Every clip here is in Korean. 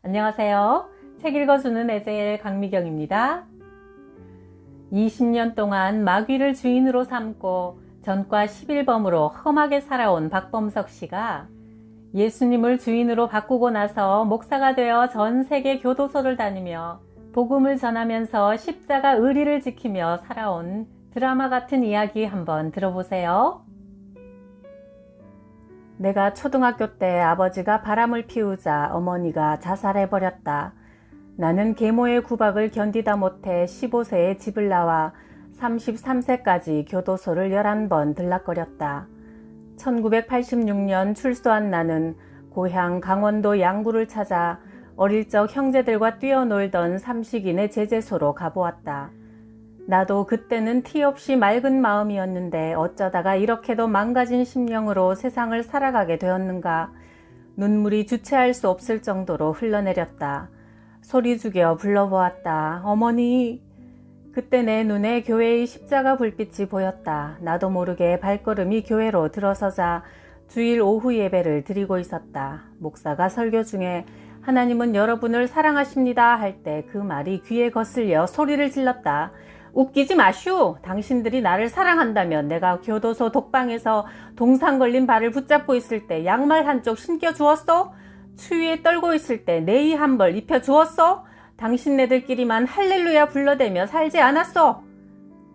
안녕하세요. 책 읽어주는 에제일 강미경입니다. 20년 동안 마귀를 주인으로 삼고 전과 11범으로 험하게 살아온 박범석 씨가 예수님을 주인으로 바꾸고 나서 목사가 되어 전 세계 교도소를 다니며 복음을 전하면서 십자가 의리를 지키며 살아온 드라마 같은 이야기 한번 들어보세요. 내가 초등학교 때 아버지가 바람을 피우자 어머니가 자살해버렸다. 나는 계모의 구박을 견디다 못해 15세에 집을 나와 33세까지 교도소를 11번 들락거렸다. 1986년 출소한 나는 고향 강원도 양구를 찾아 어릴 적 형제들과 뛰어놀던 삼식인의 제재소로 가보았다. 나도 그때는 티 없이 맑은 마음이었는데 어쩌다가 이렇게도 망가진 심령으로 세상을 살아가게 되었는가. 눈물이 주체할 수 없을 정도로 흘러내렸다. 소리 죽여 불러보았다. 어머니. 그때 내 눈에 교회의 십자가 불빛이 보였다. 나도 모르게 발걸음이 교회로 들어서자 주일 오후 예배를 드리고 있었다. 목사가 설교 중에 하나님은 여러분을 사랑하십니다 할 때 그 말이 귀에 거슬려 소리를 질렀다. 웃기지 마슈. 당신들이 나를 사랑한다면 내가 교도소 독방에서 동상 걸린 발을 붙잡고 있을 때 양말 한쪽 신겨 주었소? 추위에 떨고 있을 때 네이 한 벌 입혀 주었소? 당신네들끼리만 할렐루야 불러대며 살지 않았소?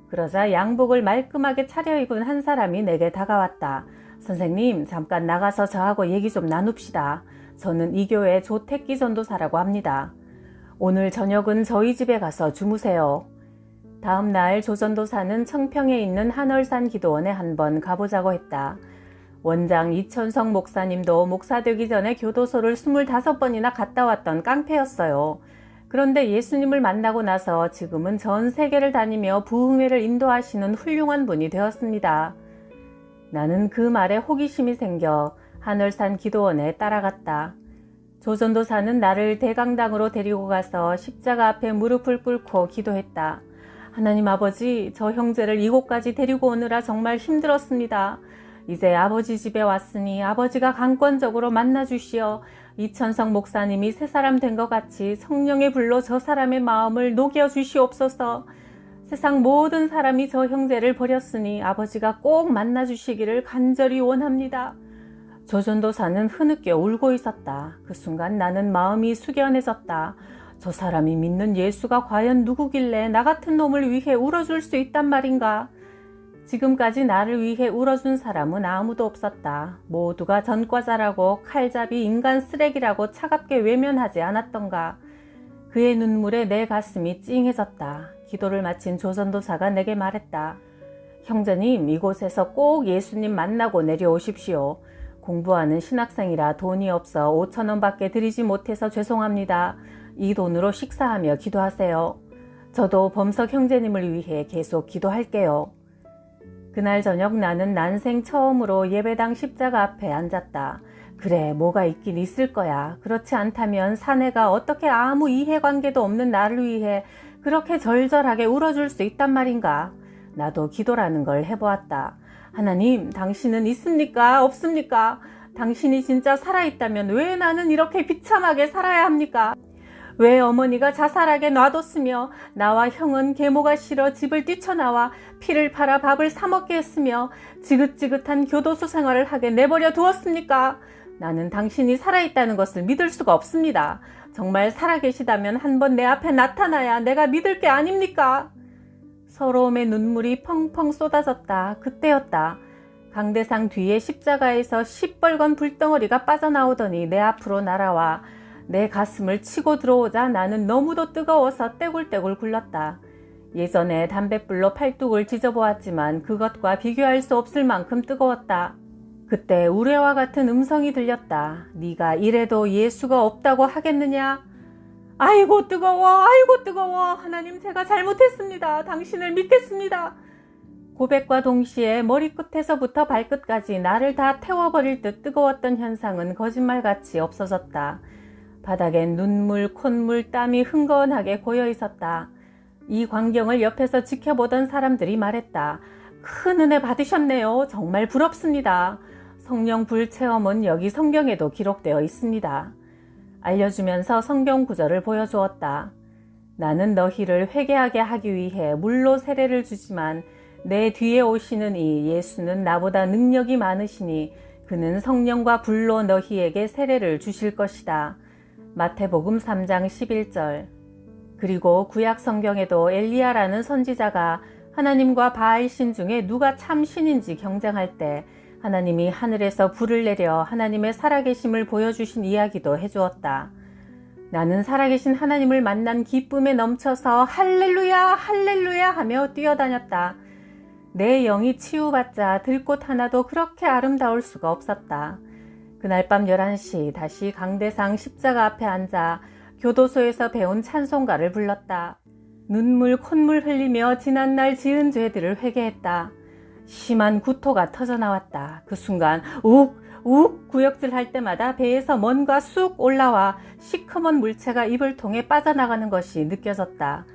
그러자 양복을 말끔하게 차려입은 한 사람이 내게 다가왔다. 선생님, 잠깐 나가서 저하고 얘기 좀 나눕시다. 저는 이 교회 조택기 전도사라고 합니다. 오늘 저녁은 저희 집에 가서 주무세요. 다음 날 조전도사는 청평에 있는 한월산 기도원에 한번 가보자고 했다. 원장 이천성 목사님도 목사 되기 전에 교도소를 25번이나 갔다 왔던 깡패였어요. 그런데 예수님을 만나고 나서 지금은 전 세계를 다니며 부흥회를 인도하시는 훌륭한 분이 되었습니다. 나는 그 말에 호기심이 생겨 한월산 기도원에 따라갔다. 조전도사는 나를 대강당으로 데리고 가서 십자가 앞에 무릎을 꿇고 기도했다. 하나님 아버지, 저 형제를 이곳까지 데리고 오느라 정말 힘들었습니다. 이제 아버지 집에 왔으니 아버지가 강권적으로 만나주시어 이천성 목사님이 새 사람 된 것 같이 성령의 불로 저 사람의 마음을 녹여주시옵소서. 세상 모든 사람이 저 형제를 버렸으니 아버지가 꼭 만나주시기를 간절히 원합니다. 조전도사는 흐느껴 울고 있었다. 그 순간 나는 마음이 숙연해졌다. 저 사람이 믿는 예수가 과연 누구길래 나 같은 놈을 위해 울어줄 수 있단 말인가? 지금까지 나를 위해 울어준 사람은 아무도 없었다. 모두가 전과자라고 칼잡이 인간 쓰레기라고 차갑게 외면하지 않았던가. 그의 눈물에 내 가슴이 찡해졌다. 기도를 마친 조전도사가 내게 말했다. 형제님, 이곳에서 꼭 예수님 만나고 내려오십시오. 공부하는 신학생이라 돈이 없어 5,000원 밖에 드리지 못해서 죄송합니다. 이 돈으로 식사하며 기도하세요. 저도 범석 형제님을 위해 계속 기도할게요. 그날 저녁 나는 난생 처음으로 예배당 십자가 앞에 앉았다. 그래, 뭐가 있긴 있을 거야. 그렇지 않다면 사내가 어떻게 아무 이해관계도 없는 나를 위해 그렇게 절절하게 울어줄 수 있단 말인가. 나도 기도라는 걸 해보았다. 하나님, 당신은 있습니까? 없습니까? 당신이 진짜 살아있다면 왜 나는 이렇게 비참하게 살아야 합니까? 왜 어머니가 자살하게 놔뒀으며 나와 형은 계모가 싫어 집을 뛰쳐나와 피를 팔아 밥을 사 먹게 했으며 지긋지긋한 교도소 생활을 하게 내버려 두었습니까? 나는 당신이 살아있다는 것을 믿을 수가 없습니다. 정말 살아계시다면 한번 내 앞에 나타나야 내가 믿을 게 아닙니까? 서러움의 눈물이 펑펑 쏟아졌다. 그때였다. 강대상 뒤에 십자가에서 시뻘건 불덩어리가 빠져나오더니 내 앞으로 날아와 내 가슴을 치고 들어오자 나는 너무도 뜨거워서 떼굴떼굴 굴렀다. 예전에 담뱃불로 팔뚝을 지져보았지만 그것과 비교할 수 없을 만큼 뜨거웠다. 그때 우레와 같은 음성이 들렸다. 네가 이래도 예수가 없다고 하겠느냐? 아이고 뜨거워, 아이고 뜨거워. 하나님, 제가 잘못했습니다. 당신을 믿겠습니다. 고백과 동시에 머리끝에서부터 발끝까지 나를 다 태워버릴 듯 뜨거웠던 현상은 거짓말같이 없어졌다. 바닥엔 눈물, 콧물, 땀이 흥건하게 고여 있었다. 이 광경을 옆에서 지켜보던 사람들이 말했다. 큰 은혜 받으셨네요. 정말 부럽습니다. 성령 불체험은 여기 성경에도 기록되어 있습니다. 알려주면서 성경 구절을 보여주었다. 나는 너희를 회개하게 하기 위해 물로 세례를 주지만 내 뒤에 오시는 이 예수는 나보다 능력이 많으시니 그는 성령과 불로 너희에게 세례를 주실 것이다. 마태복음 3장 11절. 그리고 구약 성경에도 엘리야라는 선지자가 하나님과 바알신 중에 누가 참 신인지 경쟁할 때 하나님이 하늘에서 불을 내려 하나님의 살아계심을 보여주신 이야기도 해주었다. 나는 살아계신 하나님을 만난 기쁨에 넘쳐서 할렐루야 할렐루야 하며 뛰어다녔다. 내 영이 치유받자 들꽃 하나도 그렇게 아름다울 수가 없었다. 그날 밤 11시 다시 강대상 십자가 앞에 앉아 교도소에서 배운 찬송가를 불렀다. 눈물 콧물 흘리며 지난날 지은 죄들을 회개했다. 심한 구토가 터져나왔다. 그 순간 욱 구역질 할 때마다 배에서 뭔가 쑥 올라와 시커먼 물체가 입을 통해 빠져나가는 것이 느껴졌다.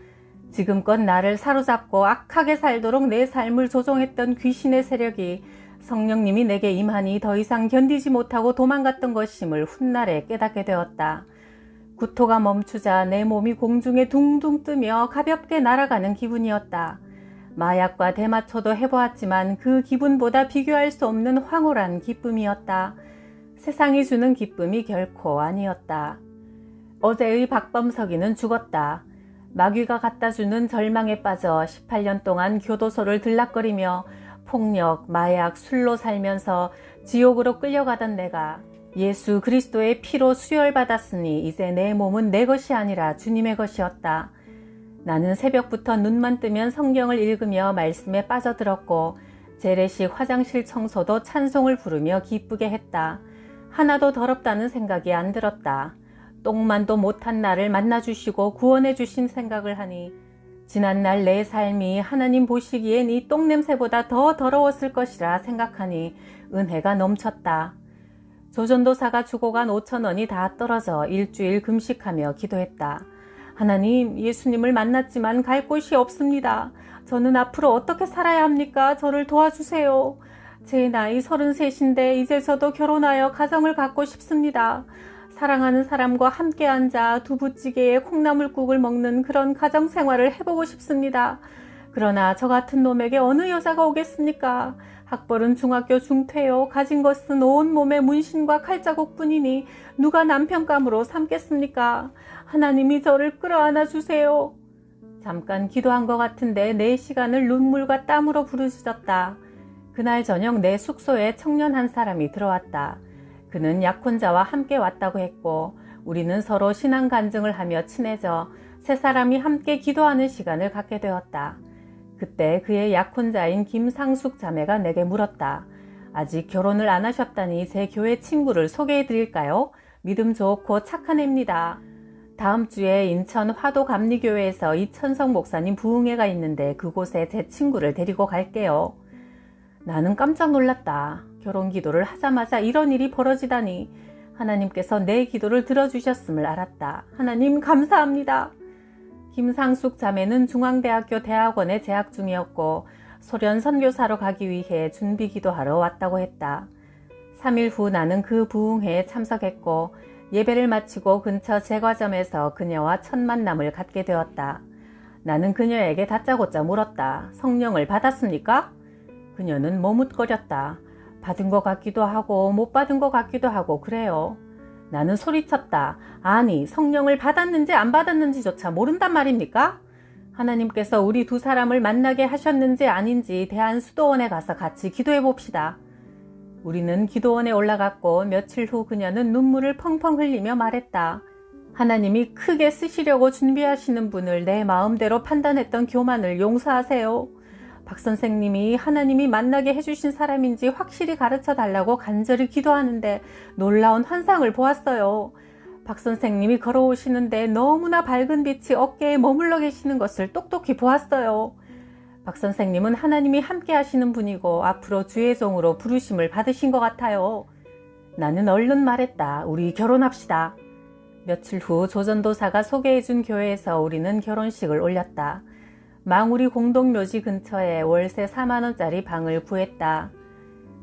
지금껏 나를 사로잡고 악하게 살도록 내 삶을 조종했던 귀신의 세력이 성령님이 내게 임하니 더 이상 견디지 못하고 도망갔던 것임을 훗날에 깨닫게 되었다. 구토가 멈추자 내 몸이 공중에 둥둥 뜨며 가볍게 날아가는 기분이었다. 마약과 대마초도 해보았지만 그 기분보다 비교할 수 없는 황홀한 기쁨이었다. 세상이 주는 기쁨이 결코 아니었다. 어제의 박범석이는 죽었다. 마귀가 갖다주는 절망에 빠져 18년 동안 교도소를 들락거리며 폭력, 마약, 술로 살면서 지옥으로 끌려가던 내가 예수 그리스도의 피로 수혈받았으니 이제 내 몸은 내 것이 아니라 주님의 것이었다. 나는 새벽부터 눈만 뜨면 성경을 읽으며 말씀에 빠져들었고 재래식 화장실 청소도 찬송을 부르며 기쁘게 했다. 하나도 더럽다는 생각이 안 들었다. 똥만도 못한 나를 만나주시고 구원해 주신 생각을 하니 지난날 내 삶이 하나님 보시기엔 이 똥냄새보다 더 더러웠을 것이라 생각하니 은혜가 넘쳤다. 조전도사가 주고 간 5,000원이 다 떨어져 일주일 금식하며 기도했다. 하나님, 예수님을 만났지만 갈 곳이 없습니다. 저는 앞으로 어떻게 살아야 합니까? 저를 도와주세요. 제 나이 33인데 이제 저도 결혼하여 가정을 갖고 싶습니다. 사랑하는 사람과 함께 앉아 두부찌개에 콩나물국을 먹는 그런 가정 생활을 해보고 싶습니다. 그러나 저 같은 놈에게 어느 여자가 오겠습니까? 학벌은 중학교 중퇴요. 가진 것은 온몸에 문신과 칼자국뿐이니 누가 남편감으로 삼겠습니까? 하나님이 저를 끌어안아 주세요. 잠깐 기도한 것 같은데 내 시간을 눈물과 땀으로 부르짖었다. 그날 저녁 내 숙소에 청년 한 사람이 들어왔다. 그는 약혼자와 함께 왔다고 했고 우리는 서로 신앙 간증을 하며 친해져 세 사람이 함께 기도하는 시간을 갖게 되었다. 그때 그의 약혼자인 김상숙 자매가 내게 물었다. 아직 결혼을 안 하셨다니 제 교회 친구를 소개해 드릴까요? 믿음 좋고 착한 애입니다. 다음 주에 인천 화도감리교회에서 이천성 목사님 부흥회가 있는데 그곳에 제 친구를 데리고 갈게요. 나는 깜짝 놀랐다. 결혼 기도를 하자마자 이런 일이 벌어지다니. 하나님께서 내 기도를 들어주셨음을 알았다. 하나님 감사합니다. 김상숙 자매는 중앙대학교 대학원에 재학 중이었고 소련 선교사로 가기 위해 준비 기도하러 왔다고 했다. 3일 후 나는 그 부흥회에 참석했고 예배를 마치고 근처 제과점에서 그녀와 첫 만남을 갖게 되었다. 나는 그녀에게 다짜고짜 물었다. 성령을 받았습니까? 그녀는 머뭇거렸다. 받은 것 같기도 하고 못 받은 것 같기도 하고 그래요. 나는 소리쳤다. 아니, 성령을 받았는지 안 받았는지조차 모른단 말입니까? 하나님께서 우리 두 사람을 만나게 하셨는지 아닌지 대한수도원에 가서 같이 기도해 봅시다. 우리는 기도원에 올라갔고 며칠 후 그녀는 눈물을 펑펑 흘리며 말했다. 하나님이 크게 쓰시려고 준비하시는 분을 내 마음대로 판단했던 교만을 용서하세요. 박 선생님이 하나님이 만나게 해주신 사람인지 확실히 가르쳐 달라고 간절히 기도하는데 놀라운 환상을 보았어요. 박 선생님이 걸어오시는데 너무나 밝은 빛이 어깨에 머물러 계시는 것을 똑똑히 보았어요. 박 선생님은 하나님이 함께 하시는 분이고 앞으로 주의 종으로 부르심을 받으신 것 같아요. 나는 얼른 말했다. 우리 결혼합시다. 며칠 후 조전도사가 소개해준 교회에서 우리는 결혼식을 올렸다. 망우리 공동묘지 근처에 월세 4만원짜리 방을 구했다.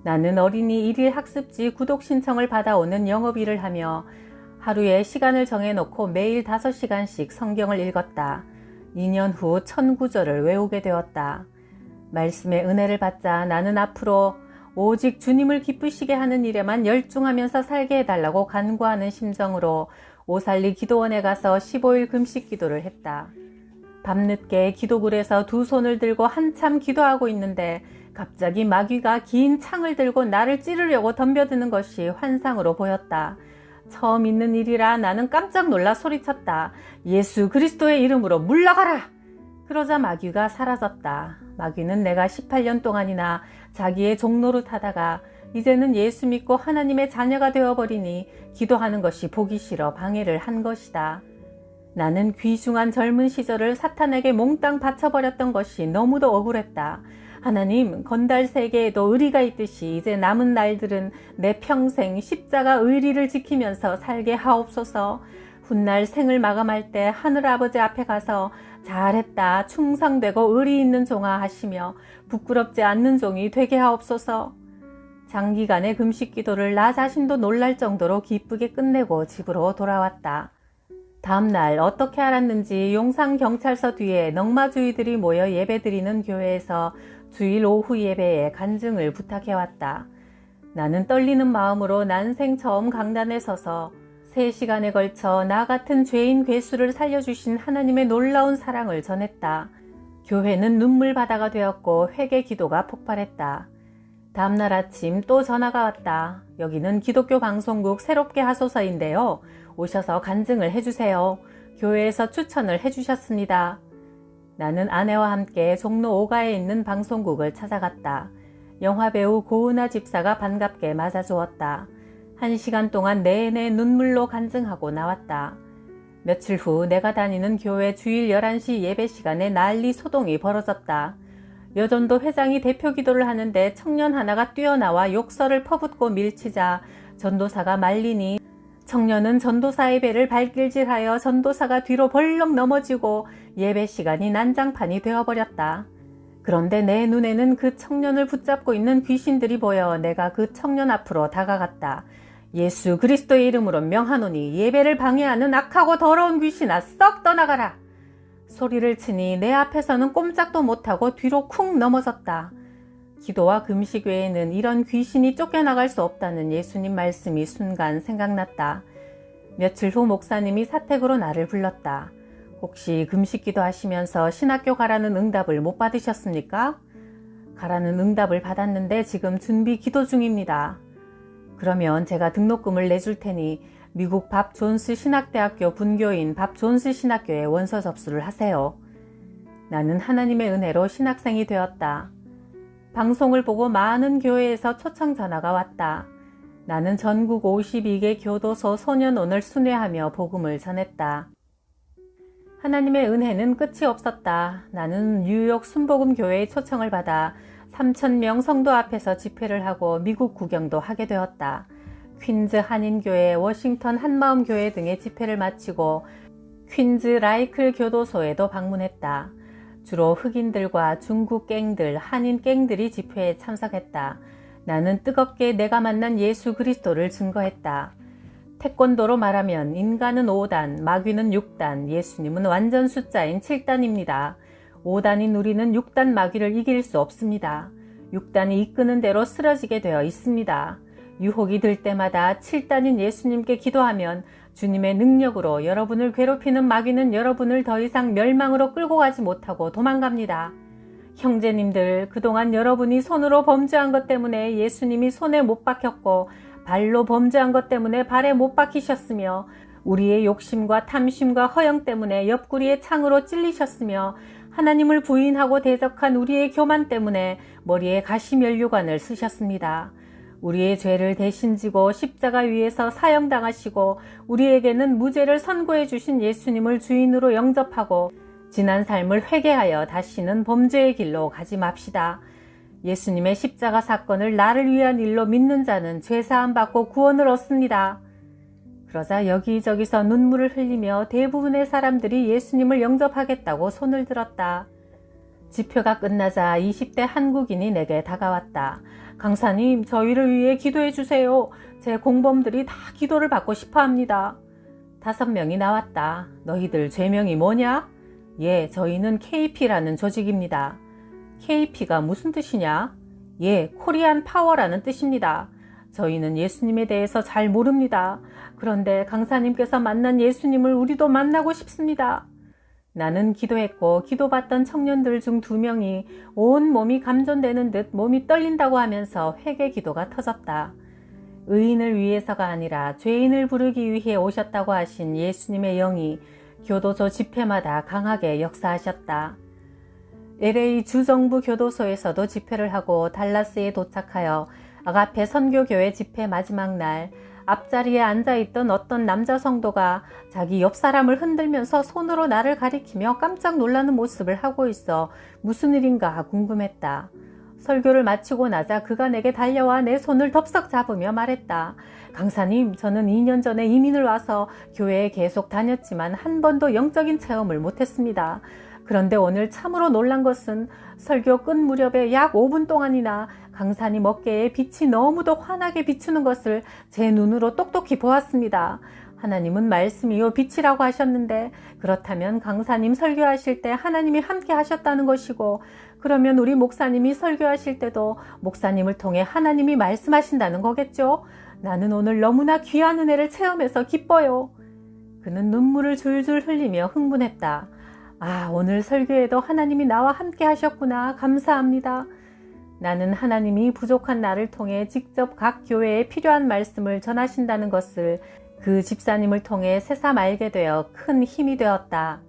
나는 어린이 일일 학습지 구독 신청을 받아오는 영업일을 하며 하루에 시간을 정해놓고 매일 5시간씩 성경을 읽었다. 2년 후 1000구절을 외우게 되었다. 말씀의 은혜를 받자 나는 앞으로 오직 주님을 기쁘시게 하는 일에만 열중하면서 살게 해달라고 간구하는 심정으로 오살리 기도원에 가서 15일 금식 기도를 했다. 밤늦게 기도굴에서 두 손을 들고 한참 기도하고 있는데 갑자기 마귀가 긴 창을 들고 나를 찌르려고 덤벼드는 것이 환상으로 보였다. 처음 있는 일이라 나는 깜짝 놀라 소리쳤다. 예수 그리스도의 이름으로 물러가라! 그러자 마귀가 사라졌다. 마귀는 내가 18년 동안이나 자기의 종노릇 하다가 이제는 예수 믿고 하나님의 자녀가 되어버리니 기도하는 것이 보기 싫어 방해를 한 것이다. 나는 귀중한 젊은 시절을 사탄에게 몽땅 바쳐버렸던 것이 너무도 억울했다. 하나님, 건달 세계에도 의리가 있듯이 이제 남은 날들은 내 평생 십자가 의리를 지키면서 살게 하옵소서. 훗날 생을 마감할 때 하늘아버지 앞에 가서 잘했다, 충성되고 의리 있는 종아 하시며 부끄럽지 않는 종이 되게 하옵소서. 장기간의 금식 기도를 나 자신도 놀랄 정도로 기쁘게 끝내고 집으로 돌아왔다. 다음날 어떻게 알았는지 용산경찰서 뒤에 넝마주의들이 모여 예배드리는 교회에서 주일 오후 예배에 간증을 부탁해왔다. 나는 떨리는 마음으로 난생 처음 강단에 서서 3시간에 걸쳐 나 같은 죄인 괴수를 살려주신 하나님의 놀라운 사랑을 전했다. 교회는 눈물바다가 되었고 회개 기도가 폭발했다. 다음날 아침 또 전화가 왔다. 여기는 기독교 방송국 새롭게 하소서인데요. 오셔서 간증을 해주세요. 교회에서 추천을 해주셨습니다. 나는 아내와 함께 종로 5가에 있는 방송국을 찾아갔다. 영화배우 고은아 집사가 반갑게 맞아주었다. 1시간 동안 내내 눈물로 간증하고 나왔다. 며칠 후 내가 다니는 교회 주일 11시 예배 시간에 난리 소동이 벌어졌다. 여전도 회장이 대표 기도를 하는데 청년 하나가 뛰어나와 욕설을 퍼붓고 밀치자 전도사가 말리니 청년은 전도사의 배를 발길질하여 전도사가 뒤로 벌렁 넘어지고 예배 시간이 난장판이 되어버렸다. 그런데 내 눈에는 그 청년을 붙잡고 있는 귀신들이 보여 내가 그 청년 앞으로 다가갔다. 예수 그리스도의 이름으로 명하노니 예배를 방해하는 악하고 더러운 귀신아 썩 떠나가라. 소리를 치니 내 앞에서는 꼼짝도 못하고 뒤로 쿵 넘어졌다. 기도와 금식 외에는 이런 귀신이 쫓겨나갈 수 없다는 예수님 말씀이 순간 생각났다. 며칠 후 목사님이 사택으로 나를 불렀다. 혹시 금식 기도하시면서 신학교 가라는 응답을 못 받으셨습니까? 가라는 응답을 받았는데 지금 준비 기도 중입니다. 그러면 제가 등록금을 내줄 테니 미국 밥 존스 신학대학교 분교인 밥 존스 신학교에 원서 접수를 하세요. 나는 하나님의 은혜로 신학생이 되었다. 방송을 보고 많은 교회에서 초청 전화가 왔다. 나는 전국 52개 교도소 소년원을 순회하며 복음을 전했다. 하나님의 은혜는 끝이 없었다. 나는 뉴욕 순복음교회의 초청을 받아 3,000명 성도 앞에서 집회를 하고 미국 구경도 하게 되었다. 퀸즈 한인교회, 워싱턴 한마음교회 등의 집회를 마치고 퀸즈 라이클 교도소에도 방문했다. 주로 흑인들과 중국 갱들, 한인 갱들이 집회에 참석했다. 나는 뜨겁게 내가 만난 예수 그리스도를 증거했다. 태권도로 말하면 인간은 5단, 마귀는 6단, 예수님은 완전 숫자인 7단입니다. 5단인 우리는 6단 마귀를 이길 수 없습니다. 6단이 이끄는 대로 쓰러지게 되어 있습니다. 유혹이 들 때마다 7단인 예수님께 기도하면 주님의 능력으로 여러분을 괴롭히는 마귀는 여러분을 더 이상 멸망으로 끌고 가지 못하고 도망갑니다. 형제님들, 그동안 여러분이 손으로 범죄한 것 때문에 예수님이 손에 못 박혔고 발로 범죄한 것 때문에 발에 못 박히셨으며 우리의 욕심과 탐심과 허영 때문에 옆구리에 창으로 찔리셨으며 하나님을 부인하고 대적한 우리의 교만 때문에 머리에 가시면류관을 쓰셨습니다. 우리의 죄를 대신 지고 십자가 위에서 사형당하시고 우리에게는 무죄를 선고해 주신 예수님을 주인으로 영접하고 지난 삶을 회개하여 다시는 범죄의 길로 가지 맙시다. 예수님의 십자가 사건을 나를 위한 일로 믿는 자는 죄사함 받고 구원을 얻습니다. 그러자 여기저기서 눈물을 흘리며 대부분의 사람들이 예수님을 영접하겠다고 손을 들었다. 집회가 끝나자 20대 한국인이 내게 다가왔다. 강사님, 저희를 위해 기도해 주세요. 제 공범들이 다 기도를 받고 싶어 합니다. 5명이 나왔다. 너희들 죄명이 뭐냐? 예, 저희는 KP라는 조직입니다. KP가 무슨 뜻이냐? 예, 코리안 파워라는 뜻입니다. 저희는 예수님에 대해서 잘 모릅니다. 그런데 강사님께서 만난 예수님을 우리도 만나고 싶습니다. 나는 기도했고 기도받던 청년들 중 2명이 온 몸이 감전되는 듯 몸이 떨린다고 하면서 회개 기도가 터졌다. 의인을 위해서가 아니라 죄인을 부르기 위해 오셨다고 하신 예수님의 영이 교도소 집회마다 강하게 역사하셨다. LA 주정부 교도소에서도 집회를 하고 달라스에 도착하여 아가페 선교교회 집회 마지막 날 앞자리에 앉아있던 어떤 남자 성도가 자기 옆 사람을 흔들면서 손으로 나를 가리키며 깜짝 놀라는 모습을 하고 있어 무슨 일인가 궁금했다. 설교를 마치고 나자 그가 내게 달려와 내 손을 덥석 잡으며 말했다. 강사님, 저는 2년 전에 이민을 와서 교회에 계속 다녔지만 한 번도 영적인 체험을 못했습니다. 그런데 오늘 참으로 놀란 것은 설교 끝 무렵에 약 5분 동안이나 강사님 어깨에 빛이 너무도 환하게 비추는 것을 제 눈으로 똑똑히 보았습니다. 하나님은 말씀이요 빛이라고 하셨는데 그렇다면 강사님 설교하실 때 하나님이 함께 하셨다는 것이고 그러면 우리 목사님이 설교하실 때도 목사님을 통해 하나님이 말씀하신다는 거겠죠? 나는 오늘 너무나 귀한 은혜를 체험해서 기뻐요. 그는 눈물을 줄줄 흘리며 흥분했다. 아, 오늘 설교에도 하나님이 나와 함께 하셨구나. 감사합니다. 나는 하나님이 부족한 나를 통해 직접 각 교회에 필요한 말씀을 전하신다는 것을 그 집사님을 통해 새삼 알게 되어 큰 힘이 되었다.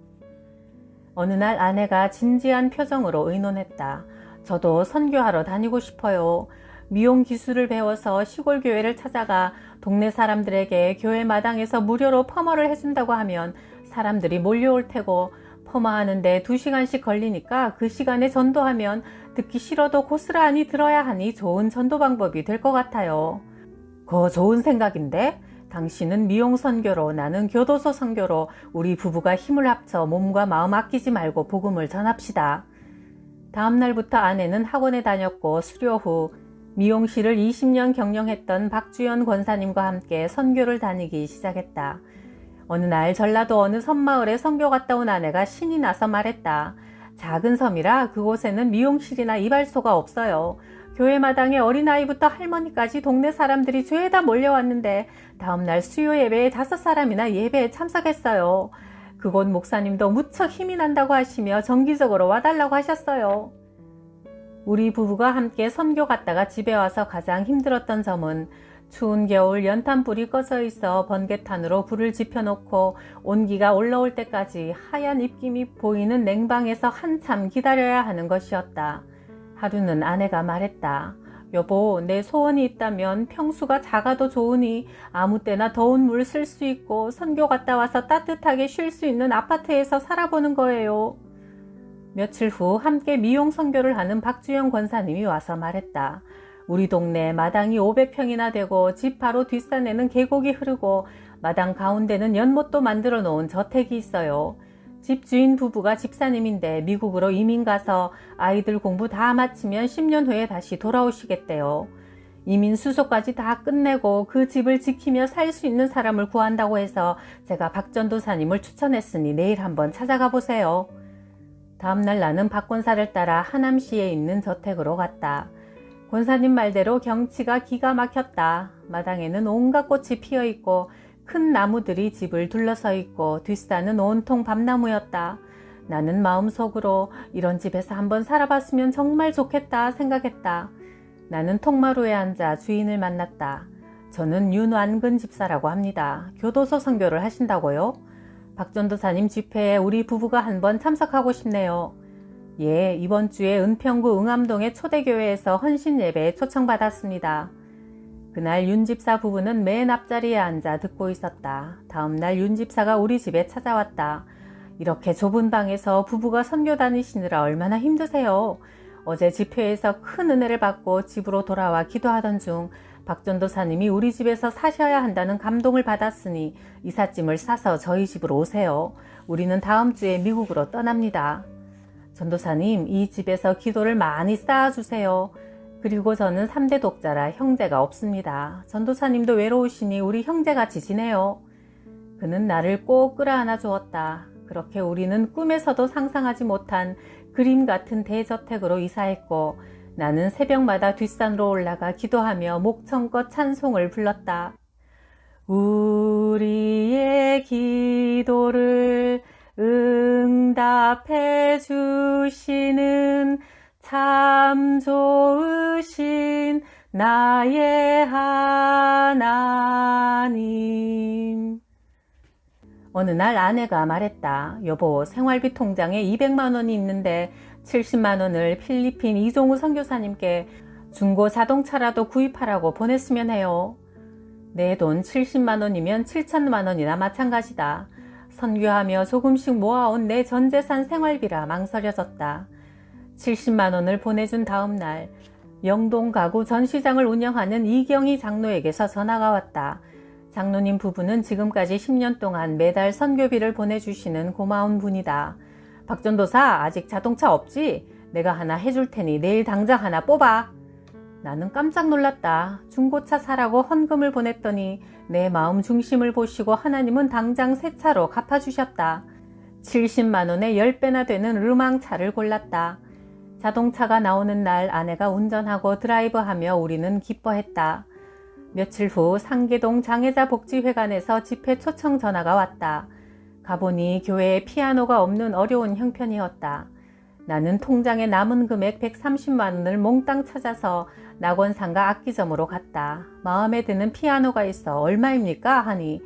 어느 날 아내가 진지한 표정으로 의논했다. 저도 선교하러 다니고 싶어요. 미용 기술을 배워서 시골 교회를 찾아가 동네 사람들에게 교회 마당에서 무료로 퍼머를 해준다고 하면 사람들이 몰려올 테고 퍼머하는데 2시간씩 걸리니까 그 시간에 전도하면 듣기 싫어도 고스란히 들어야 하니 좋은 전도 방법이 될 것 같아요. 그거 좋은 생각인데? 당신은 미용 선교로 나는 교도소 선교로 우리 부부가 힘을 합쳐 몸과 마음 아끼지 말고 복음을 전합시다. 다음 날부터 아내는 학원에 다녔고 수료 후 미용실을 20년 경영했던 박주연 권사님과 함께 선교를 다니기 시작했다. 어느 날 전라도 어느 섬마을에 선교 갔다 온 아내가 신이 나서 말했다. 작은 섬이라 그곳에는 미용실이나 이발소가 없어요. 교회 마당에 어린아이부터 할머니까지 동네 사람들이 죄다 몰려왔는데 다음날 수요 예배에 5사람이나 예배에 참석했어요. 그곳 목사님도 무척 힘이 난다고 하시며 정기적으로 와달라고 하셨어요. 우리 부부가 함께 선교 갔다가 집에 와서 가장 힘들었던 점은 추운 겨울 연탄불이 꺼져 있어 번개탄으로 불을 지펴놓고 온기가 올라올 때까지 하얀 입김이 보이는 냉방에서 한참 기다려야 하는 것이었다. 하루는 아내가 말했다. 여보, 내 소원이 있다면 평수가 작아도 좋으니 아무 때나 더운 물 쓸 수 있고 선교 갔다 와서 따뜻하게 쉴 수 있는 아파트에서 살아보는 거예요. 며칠 후 함께 미용 선교를 하는 박주영 권사님이 와서 말했다. 우리 동네 마당이 500평이나 되고 집 바로 뒷산에는 계곡이 흐르고 마당 가운데는 연못도 만들어 놓은 저택이 있어요. 집주인 부부가 집사님인데 미국으로 이민 가서 아이들 공부 다 마치면 10년 후에 다시 돌아오시겠대요. 이민 수속까지 다 끝내고 그 집을 지키며 살 수 있는 사람을 구한다고 해서 제가 박전도사님을 추천했으니 내일 한번 찾아가 보세요. 다음날 나는 박 권사를 따라 하남시에 있는 저택으로 갔다. 권사님 말대로 경치가 기가 막혔다. 마당에는 온갖 꽃이 피어있고 큰 나무들이 집을 둘러서 있고 뒷산은 온통 밤나무였다. 나는 마음속으로 이런 집에서 한번 살아봤으면 정말 좋겠다 생각했다. 나는 통마루에 앉아 주인을 만났다. 저는 윤완근 집사라고 합니다. 교도소 선교를 하신다고요? 박전도사님 집회에 우리 부부가 한번 참석하고 싶네요. 예, 이번 주에 은평구 응암동의 초대교회에서 헌신 예배에 초청받았습니다. 그날 윤 집사 부부는 맨 앞자리에 앉아 듣고 있었다. 다음 날 윤 집사가 우리 집에 찾아왔다. 이렇게 좁은 방에서 부부가 선교 다니시느라 얼마나 힘드세요. 어제 집회에서 큰 은혜를 받고 집으로 돌아와 기도하던 중 박전도사님이 우리 집에서 사셔야 한다는 감동을 받았으니 이삿짐을 싸서 저희 집으로 오세요. 우리는 다음 주에 미국으로 떠납니다. 전도사님, 이 집에서 기도를 많이 쌓아주세요. 그리고 저는 3대 독자라 형제가 없습니다. 전도사님도 외로우시니 우리 형제같이 지내요. 그는 나를 꼭 끌어안아 주었다. 그렇게 우리는 꿈에서도 상상하지 못한 그림 같은 대저택으로 이사했고 나는 새벽마다 뒷산으로 올라가 기도하며 목청껏 찬송을 불렀다. 우리의 기도를 응답해 주시는 참 좋으신 나의 하나님. 어느 날 아내가 말했다. 여보, 생활비 통장에 200만 원이 있는데 70만 원을 필리핀 이종우 선교사님께 중고 자동차라도 구입하라고 보냈으면 해요. 내 돈 70만 원이면 7천만 원이나 마찬가지다. 선교하며 조금씩 모아온 내 전재산 생활비라 망설여졌다. 70만 원을 보내준 다음 날 영동 가구 전시장을 운영하는 이경희 장로에게서 전화가 왔다. 장로님 부부는 지금까지 10년 동안 매달 선교비를 보내주시는 고마운 분이다. 박전도사, 아직 자동차 없지? 내가 하나 해줄 테니 내일 당장 하나 뽑아. 나는 깜짝 놀랐다. 중고차 사라고 헌금을 보냈더니 내 마음 중심을 보시고 하나님은 당장 새 차로 갚아주셨다. 70만 원에 10배나 되는 르망차를 골랐다. 자동차가 나오는 날 아내가 운전하고 드라이브하며 우리는 기뻐했다. 며칠 후 상계동 장애자복지회관에서 집회 초청 전화가 왔다. 가보니 교회에 피아노가 없는 어려운 형편이었다. 나는 통장에 남은 금액 130만 원을 몽땅 찾아서 낙원상가 악기점으로 갔다. 마음에 드는 피아노가 있어 얼마입니까? 하니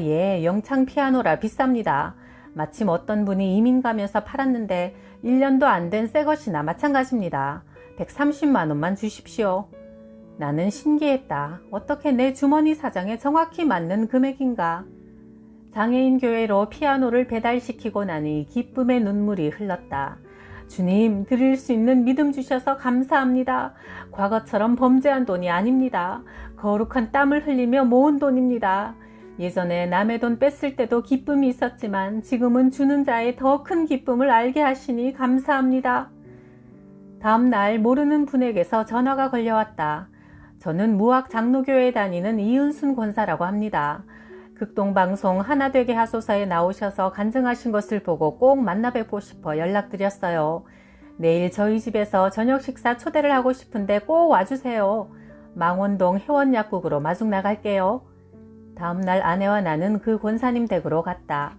예, 영창 피아노라 비쌉니다. 마침 어떤 분이 이민 가면서 팔았는데 1년도 안 된 새 것이나 마찬가지입니다. 130만 원만 주십시오. 나는 신기했다. 어떻게 내 주머니 사정에 정확히 맞는 금액인가? 장애인 교회로 피아노를 배달시키고 나니 기쁨의 눈물이 흘렀다. 주님, 드릴 수 있는 믿음 주셔서 감사합니다. 과거처럼 범죄한 돈이 아닙니다. 거룩한 땀을 흘리며 모은 돈입니다. 예전에 남의 돈 뺐을 때도 기쁨이 있었지만 지금은 주는 자의 더 큰 기쁨을 알게 하시니 감사합니다. 다음 날 모르는 분에게서 전화가 걸려왔다. 저는 무학 장로교회에 다니는 이은순 권사라고 합니다. 극동방송 하나되게 하소서에 나오셔서 간증하신 것을 보고 꼭 만나 뵙고 싶어 연락드렸어요. 내일 저희 집에서 저녁 식사 초대를 하고 싶은데 꼭 와주세요. 망원동 회원약국으로 마중 나갈게요. 다음날 아내와 나는 그 권사님 댁으로 갔다.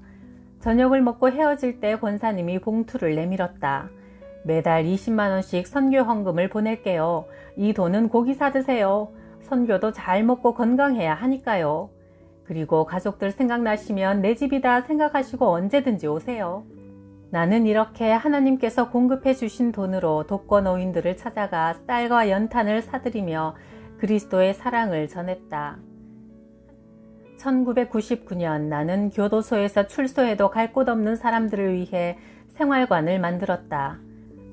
저녁을 먹고 헤어질 때 권사님이 봉투를 내밀었다. 매달 20만 원씩 선교 헌금을 보낼게요. 이 돈은 고기 사드세요. 선교도 잘 먹고 건강해야 하니까요. 그리고 가족들 생각나시면 내 집이다 생각하시고 언제든지 오세요. 나는 이렇게 하나님께서 공급해 주신 돈으로 독거노인들을 찾아가 쌀과 연탄을 사드리며 그리스도의 사랑을 전했다. 1999년 나는 교도소에서 출소해도 갈 곳 없는 사람들을 위해 생활관을 만들었다.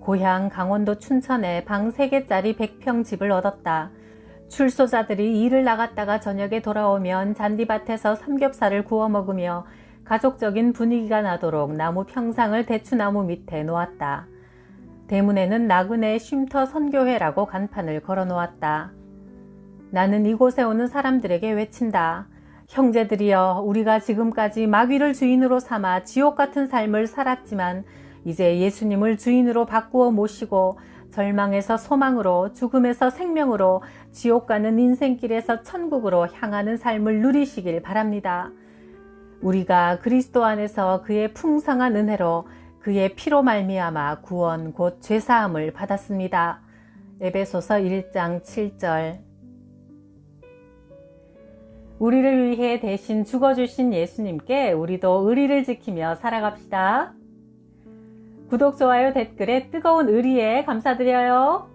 고향 강원도 춘천에 방 3개짜리 100평 집을 얻었다. 출소자들이 일을 나갔다가 저녁에 돌아오면 잔디밭에서 삼겹살을 구워 먹으며 가족적인 분위기가 나도록 나무 평상을 대추나무 밑에 놓았다. 대문에는 나그네 쉼터 선교회라고 간판을 걸어 놓았다. 나는 이곳에 오는 사람들에게 외친다. 형제들이여, 우리가 지금까지 마귀를 주인으로 삼아 지옥 같은 삶을 살았지만 이제 예수님을 주인으로 바꾸어 모시고 절망에서 소망으로, 죽음에서 생명으로, 지옥 가는 인생길에서 천국으로 향하는 삶을 누리시길 바랍니다. 우리가 그리스도 안에서 그의 풍성한 은혜로 그의 피로 말미암아 구원 곧 죄사함을 받았습니다. 에베소서 1장 7절. 우리를 위해 대신 죽어주신 예수님께 우리도 의리를 지키며 살아갑시다. 구독, 좋아요, 댓글에 뜨거운 의리에 감사드려요.